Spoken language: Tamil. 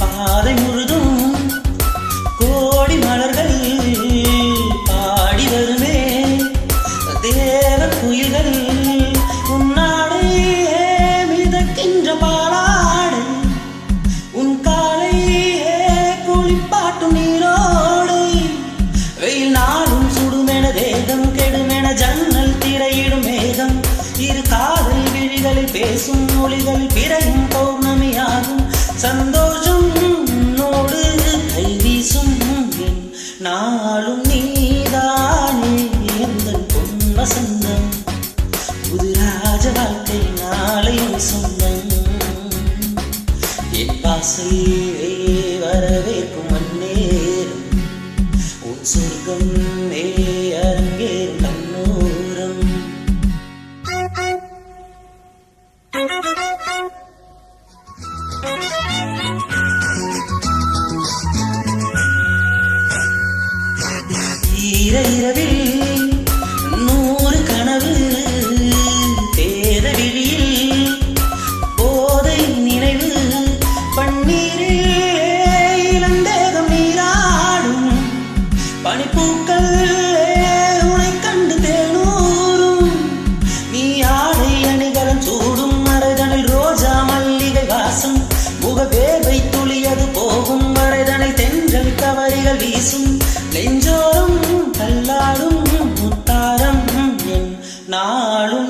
பாதை முழுதும் கோடி மலர்கள் பாடி வருமே தேவ குயில்கள் உன்னாடை மிதக்கின்ற பாலாடை உன் காலை குளிப்பாட்டும் நீரோடை வெயில் நாளும் சுடுமென தேகம் கெடுமென ஜன்னல் திரையிடும் மேகம் இரு காதல் விழிகளில் பேசும் மொழிகள் பிறையும் பௌர்ணமியாகும் சந்தோஷம் நோடு கை வீசும் நாளும் நீதானே எந்தன் பொன் வசந்தம் புது ராஜ வாழ்க்கை நாளையும் சொந்தம் என் வாசலே வரவேற்கும் அந்நேரம் உன் சொர்க்கம் அரங்கேறும் கண்ணோரம் இரவில் 100 கனவு தேத விழியில் போதை நினைவு பன்னீரில் இளந்தேகம் நீராடும் பனிப்பூக்கள் உனை கண்டு தேனூரும் நீ ஆடை அணிகலன் சூடும் மறைதனில் ரோஜா மல்லிகை வாசம் முகவேவை துளியது போகும் மறைதனை தென்றல் கவரிகள் வீசும் நெஞ்சோரும் கல்லாடும் முத்தாரம் என் நாளும்